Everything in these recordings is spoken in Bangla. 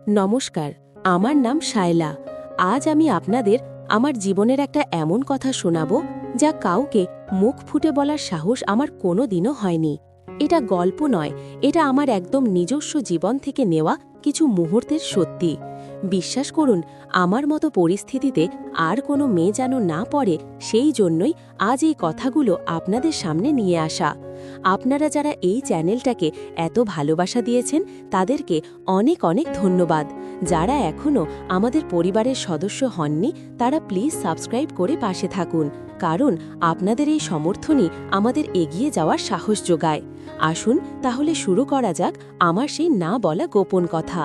নমস্কার, আমার নাম শায়লা। আজ আমি আপনাদের আমার জীবনের একটা এমন কথা শোনাব যা কাউকে মুখ ফুটে বলার সাহস আমার কোনো দিনও হয়নি। এটা গল্প নয়, এটা আমার একদম নিজস্ব জীবন থেকে নেওয়া কিছু মুহূর্তের সত্যি। বিশ্বাস করুন, আমার মতো পরিস্থিতিতে আর কোনো মেয়ে যেন না পড়ে, সেই জন্যই আজ এই কথাগুলো আপনাদের সামনে নিয়ে আসা। আপনারা যারা এই চ্যানেলটাকে এত ভালোবাসা দিয়েছেন তাদেরকে অনেক অনেক ধন্যবাদ। যারা এখনও আমাদের পরিবারের সদস্য হননি তারা প্লিজ সাবস্ক্রাইব করে পাশে থাকুন, কারণ আপনাদের এই সমর্থনই আমাদের এগিয়ে যাওয়ার সাহস যোগায়। আসুন তাহলে শুরু করা যাক আমার সেই না বলা গোপন কথা।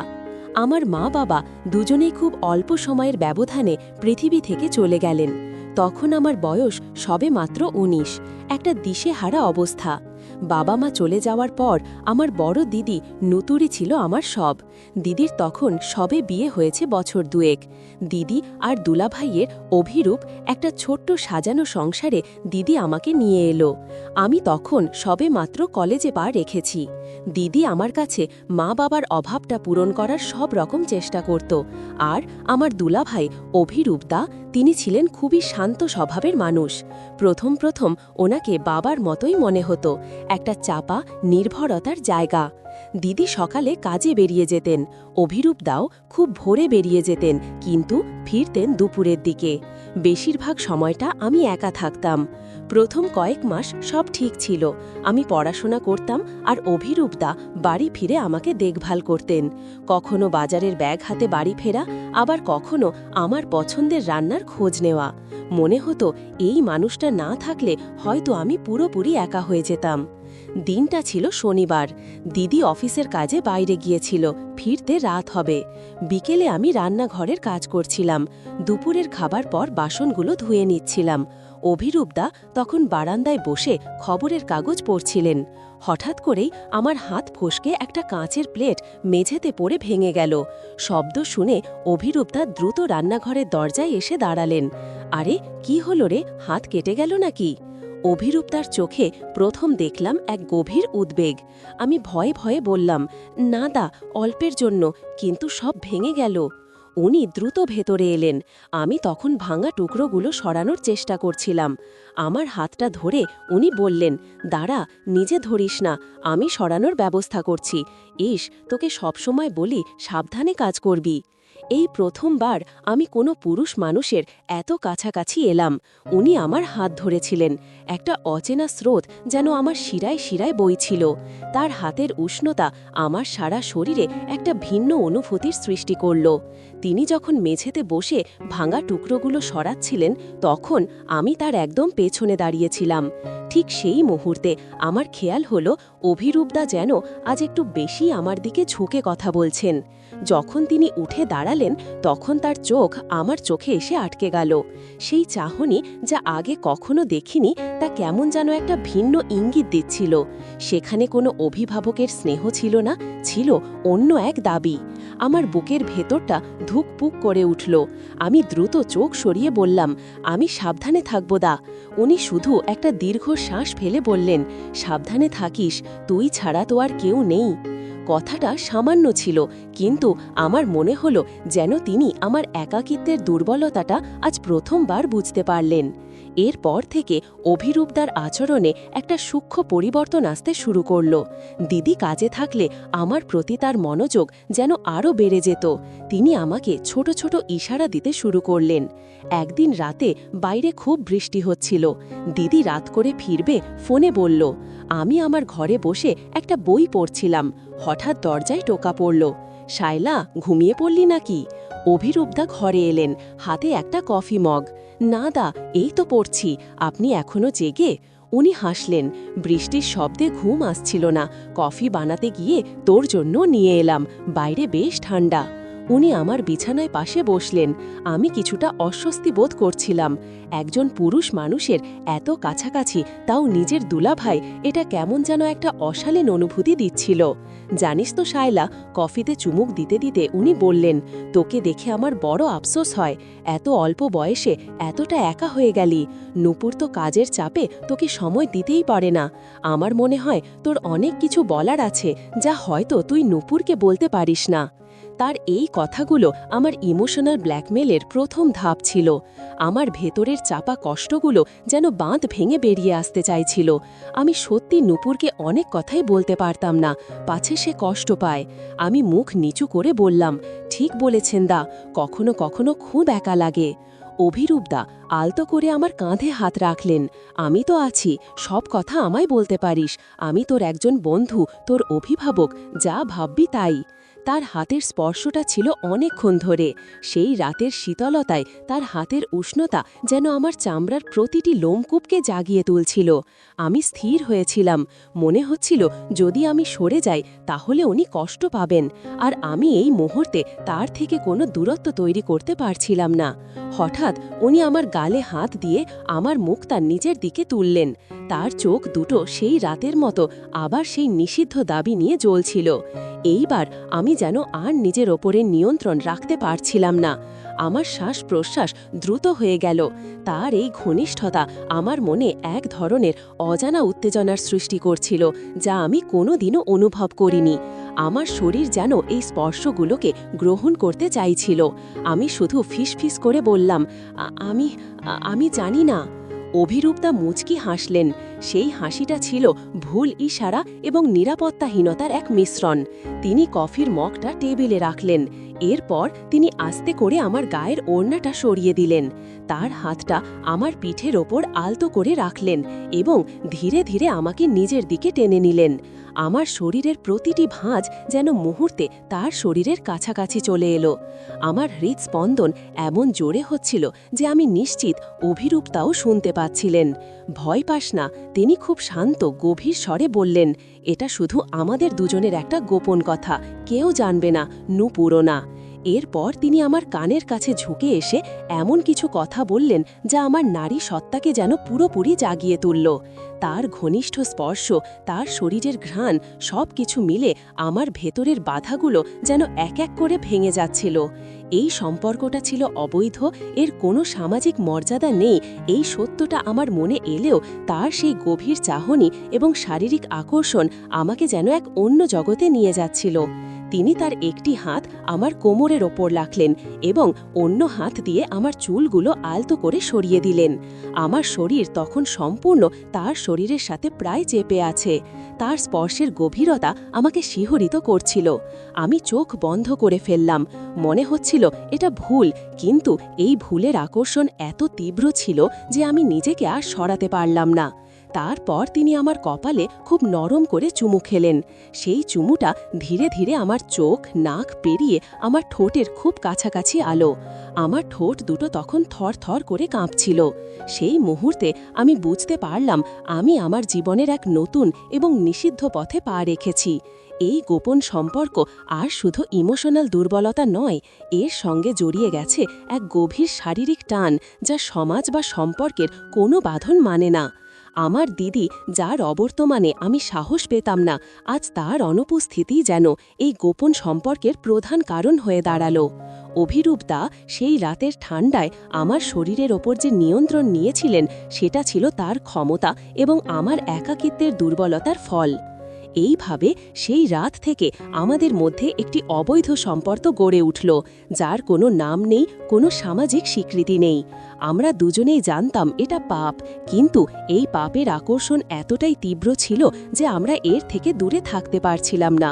আমার মা বাবা দুজনেই খুব অল্প সময়ের ব্যবধানে পৃথিবী থেকে চলে গেলেন। তখন আমার বয়স সবে মাত্র ১৯, একটা দিশেহারা অবস্থা। বাবা মা চলে যাওয়ার পর আমার বড় দিদি নুতুরি ছিল আমার সব। দিদির তখন সবে বিয়ে হয়েছে বছর দুয়েক। দিদি আর দুলাভাইয়ের অভিরূপ একটা ছোট্ট সাজানো সংসারে দিদি আমাকে নিয়ে এলো। আমি তখন সবে মাত্র কলেজে পা রেখেছি। দিদি আমার কাছে মা বাবার অভাবটা পূরণ করার সব রকম চেষ্টা করত। আর আমার দুলাভাই অভিরূপদা, তিনি ছিলেন খুবই শান্ত স্বভাবের মানুষ। প্রথম প্রথম ওনাকে বাবার মতোই মনে হতো, একটা চাপা নির্ভরতার জায়গা। দিদি সকালে কাজে বেরিয়ে যেতেন, অভিরূপদাও খুব ভোরে বেরিয়ে যেতেন, কিন্তু ফিরতেন দুপুরের দিকে। বেশিরভাগ সময়টা আমি একা থাকতাম। প্রথম কয়েক মাস সব ঠিক ছিল, আমি পড়াশোনা করতাম আর অভিরূপদা বাড়ি ফিরে আমাকে দেখভাল করতেন। কখনো বাজারের ব্যাগ হাতে বাড়ি ফেরা, আবার কখনো আমার পছন্দের রান্নার খোঁজ নেওয়া। মনে হতো এই মানুষটা না থাকলে হয়তো আমি পুরোপুরি একা হয়ে যেতাম। দিনটা ছিল শনিবার। দিদি অফিসের কাজে বাইরে গিয়েছিল, ফিরতে রাত হবে। বিকেলে আমি রান্নাঘরের কাজ করছিলাম। দুপুরের খাবার পর বাসনগুলো ধুয়ে নিচ্ছিলাম। অভিরূপদা তখন বারান্দায় বসে খবরের কাগজ পড়ছিলেন। হঠাৎ করেই আমার হাত ফসকে একটা কাঁচের প্লেট মেঝেতে পড়ে ভেঙে গেল। শব্দ শুনে অভিরূপদা দ্রুত রান্নাঘরের দরজায় এসে দাঁড়ালেন। আরে, কি হলো রে, হাত কেটে গেল নাকি? অভিরূপদার চোখে প্রথম দেখলাম এক গভীর উদ্বেগ। আমি ভয়ে ভয়ে বললাম, না দা, অল্পের জন্য, কিন্তু সব ভেঙে গেল। উনি দ্রুত ভেতরে এলেন। আমি তখন ভাঙা টুকরোগুলো সরানোর চেষ্টা করছিলাম। আমার হাতটা ধরে উনি বললেন, দাঁড়া, নিজে ধরিস না, আমি সরানোর ব্যবস্থা করছি। ইস, তোকে সবসময় বলি সাবধানে কাজ করবি। এই প্রথমবার আমি কোনো পুরুষ মানুষের এত কাছাকাছি এলাম। উনি আমার হাত ধরেছিলেন। একটা অচেনা স্রোত যেন আমার শিরায় শিরায় বইছিল। তার হাতের উষ্ণতা আমার সারা শরীরে একটা ভিন্ন অনুভূতির সৃষ্টি করল। তিনি যখন মেঝেতে বসে ভাঙা টুকরোগুলো সরাচ্ছিলেন, তখন আমি তার একদম পেছনে দাঁড়িয়েছিলাম। ঠিক সেই মুহূর্তে আমার খেয়াল হলো অভিরূপদা যেন আজ একটু বেশি আমার দিকে ঝুঁকে কথা বলছেন। যখন তিনি উঠে দাঁড়ালেন তখন তার চোখ আমার চোখে এসে আটকে গেল। সেই চাহনি যা আগে কখনো দেখিনি, তা কেমন যেন একটা ভিন্ন ইঙ্গিত দিচ্ছিল। সেখানে কোনো অভিভাবকের স্নেহ ছিল না, ছিল অন্য এক দাবি। আমার বুকের ভেতরটা ধুকপুক করে উঠল। আমি দ্রুত চোখ সরিয়ে বললাম, আমি সাবধানে থাকব দা। উনি শুধু একটা দীর্ঘ শ্বাস ফেলে বললেন, সাবধানে থাকিস, তুই ছাড়া তো আর কেউ নেই। কথাটা সামান্য ছিল, কিন্তু আমার মনে হলো যেন তিনি আমার একাকিত্বের দুর্বলতাটা আজ প্রথমবার বুঝতে পারলেন। এরপর থেকে অভিরূপদার আচরণে একটা সূক্ষ্ম পরিবর্তন আসতে শুরু করল। দিদি কাজে থাকলে আমার প্রতি তার মনোযোগ যেন আরও বেড়ে যেত। তিনি আমাকে ছোট ছোট ইশারা দিতে শুরু করলেন। একদিন রাতে বাইরে খুব বৃষ্টি হচ্ছিল। দিদি রাত করে ফিরবে ফোনে বলল। আমি আমার ঘরে বসে একটা বই পড়ছিলাম। হঠাৎ দরজায় টোকা পড়ল। শায়লা, ঘুমিয়ে পড়লি নাকি? অভিরূপদা ঘরে এলেন, হাতে একটা কফি মগ। না দা, এই তো পড়ছি, আপনি এখনো জেগে? উনি হাসলেন। বৃষ্টির শব্দে ঘুম আসছিল না, কফি বানাতে গিয়ে তোর জন্য নিয়ে এলাম, বাইরে বেশ ঠান্ডা। উনি আমার বিছানায় পাশে বসলেন। আমি কিছুটা অস্বস্তি বোধ করছিলাম। একজন পুরুষ মানুষের এত কাছাকাছি, তাও নিজের দুলাভাই, এটা কেমন যেন একটা অশালীন অনুভূতি দিচ্ছিল। জানিস তো শায়লা, কফিতে চুমুক দিতে দিতে উনি বললেন, তোকে দেখে আমার বড় আফসোস হয়। এত অল্প বয়সে এতটা একা হয়ে গেলি। নূপুর তো কাজের চাপে তোকে সময় দিতেই পারে না। আমার মনে হয় তোর অনেক কিছু বলার আছে, যা হয়তো তুই নূপুরকে বলতে পারিস না। তার এই কথাগুলো আমার ইমোশনাল ব্ল্যাকমেলের প্রথম ধাপ ছিল। আমার ভেতরের চাপা কষ্টগুলো যেন বাঁধ ভেঙে বেরিয়ে আসতে চাইছিল। আমি সত্যি নূপুরকে অনেক কথাই বলতে পারতাম না, পাছে সে কষ্ট পায়। আমি মুখ নিচু করে বললাম, ঠিক বলেছেন দা, কখনো কখনো খুব একা লাগে। অভিরূপদা আলতো করে আমার কাঁধে হাত রাখলেন। আমি তো আছি, সব কথা আমায় বলতে পারিস। আমি তোর একজন বন্ধু, তোর অভিভাবক, যা ভাববি তাই। তার হাতের স্পর্শটা ছিল অনেকক্ষণ ধরে। সেই রাতের শীতলতায় তার হাতের উষ্ণতা যেন আমার চামড়ার প্রতিটি লোমকূপকে জাগিয়ে তুলছিল। আমি স্থির হয়েছিলাম। মনে হচ্ছিল যদি আমি সরে যাই তাহলে উনি কষ্ট পাবেন, আর আমি এই মুহূর্তে তার থেকে কোনো দূরত্ব তৈরি করতে পারছিলাম না। হঠাৎ উনি আমার গালে হাত দিয়ে আমার মুখ তার নিজের দিকে তুললেন। তার চোখ দুটো সেই রাতের মতো আবার সেই নিষিদ্ধ দাবি নিয়ে জ্বলছিল। এইবার আমি যেন আর নিজের ওপরে নিয়ন্ত্রণ রাখতে পারছিলাম না। আমার শ্বাস প্রশ্বাস দ্রুত হয়ে গেল। তার এই ঘনিষ্ঠতা আমার মনে এক ধরনের অজানা উত্তেজনার সৃষ্টি করছিল, যা আমি কোনোদিনও অনুভব করিনি। আমার শরীর যেন এই স্পর্শগুলোকে গ্রহণ করতে চাইছিল। আমি শুধু ফিসফিস করে বললাম, আমি জানি না। অভিরূপদা মুচকি হাসলেন। সেই হাসিটা ছিল ভুল ইশারা এবং নিরাপত্তাহীনতার এক মিশ্রণ। তিনি কফির মগটা টেবিলে রাখলেন। এরপর তিনি আস্তে করে আমার গায়ের ওড়নাটা সরিয়ে দিলেন। তার হাতটা আমার পিঠের ওপর আলতো করে রাখলেন এবং ধীরে ধীরে আমাকে নিজের দিকে টেনে নিলেন। আমার শরীরের প্রতিটি ভাঁজ যেন মুহূর্তে তার শরীরের কাছাকাছি চলে এলো। আমার হৃদস্পন্দন এমন জোরে হচ্ছিল যে আমি নিশ্চিত অভিরূপতাও শুনতে পাচ্ছিলেন। ভয় পাস না, তিনি খুব শান্ত গভীর স্বরে বললেন, এটা শুধু আমাদের দুজনের একটা গোপন কথা, কেউ জানবে না, নূপুরও না। এরপর তিনি আমার কানের কাছে ঝুঁকে এসে এমন কিছু কথা বললেন যা আমার নারী সত্তাকে যেন পুরোপুরি জাগিয়ে তুলল। তার ঘনিষ্ঠ স্পর্শ, তার শরীরের ঘ্রাণ, সব কিছু মিলে আমার ভেতরের বাধাগুলো যেন এক এক করে ভেঙে যাচ্ছিল। এই সম্পর্কটা ছিল অবৈধ, এর কোনো সামাজিক মর্যাদা নেই, এই সত্যটা আমার মনে এলেও তার সেই গভীর চাহনি এবং শারীরিক আকর্ষণ আমাকে যেন এক অন্য জগতে নিয়ে যাচ্ছিল। তিনি তার একটি হাত আমার কোমরের ওপর রাখলেন এবং অন্য হাত দিয়ে আমার চুলগুলো আলতো করে সরিয়ে দিলেন। আমার শরীর তখন সম্পূর্ণ তার শরীরের সাথে প্রায় চেপে আছে। তার স্পর্শের গভীরতা আমাকে শিহরিত করছিল। আমি চোখ বন্ধ করে ফেললাম। মনে হচ্ছিল এটা ভুল, কিন্তু এই ভুলের আকর্ষণ এত তীব্র ছিল যে আমি নিজেকে আর সরাতে পারলাম না। তারপর তিনি আমার কপালে খুব নরম করে চুমু খেলেন। সেই চুমুটা ধীরে ধীরে আমার চোখ নাক পেরিয়ে আমার ঠোঁটের খুব কাছাকাছি আলো। আমার ঠোঁট দুটো তখন থর থর করে কাঁপছিল। সেই মুহূর্তে আমি বুঝতে পারলাম আমি আমার জীবনের এক নতুন এবং নিষিদ্ধ পথে পা রেখেছি। এই গোপন সম্পর্ক আর শুধু ইমোশনাল দুর্বলতা নয়, এর সঙ্গে জড়িয়ে গেছে এক গভীর শারীরিক টান, যা সমাজ বা সম্পর্কের কোনো বাঁধন মানে না। আমার দিদি, যার অবর্তমানে আমি সাহস পেতাম না, আজ তার অনুপস্থিতি যেন এই গোপন সম্পর্কের প্রধান কারণ হয়ে দাঁড়ালো। অভিরূপদা সেই রাতের ঠান্ডায় আমার শরীরের ওপর যে নিয়ন্ত্রণ নিয়েছিলেন, সেটা ছিল তার ক্ষমতা এবং আমার একাকিত্বের দুর্বলতার ফল। এইভাবে সেই রাত থেকে আমাদের মধ্যে একটি অবৈধ সম্পর্ক গড়ে উঠল, যার কোনো নাম নেই, কোনো সামাজিক স্বীকৃতি নেই। আমরা দুজনেই জানতাম এটা পাপ, কিন্তু এই পাপের আকর্ষণ এতটাই তীব্র ছিল যে আমরা এর থেকে দূরে থাকতে পারছিলাম না।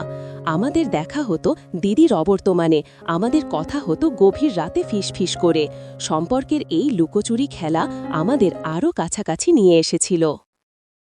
আমাদের দেখা হতো দিদির অবর্তমানে, আমাদের কথা হতো গভীর রাতে ফিসফিস করে। সম্পর্কের এই লুকোচুরি খেলা আমাদের আরও কাছাকাছি নিয়ে এসেছিল।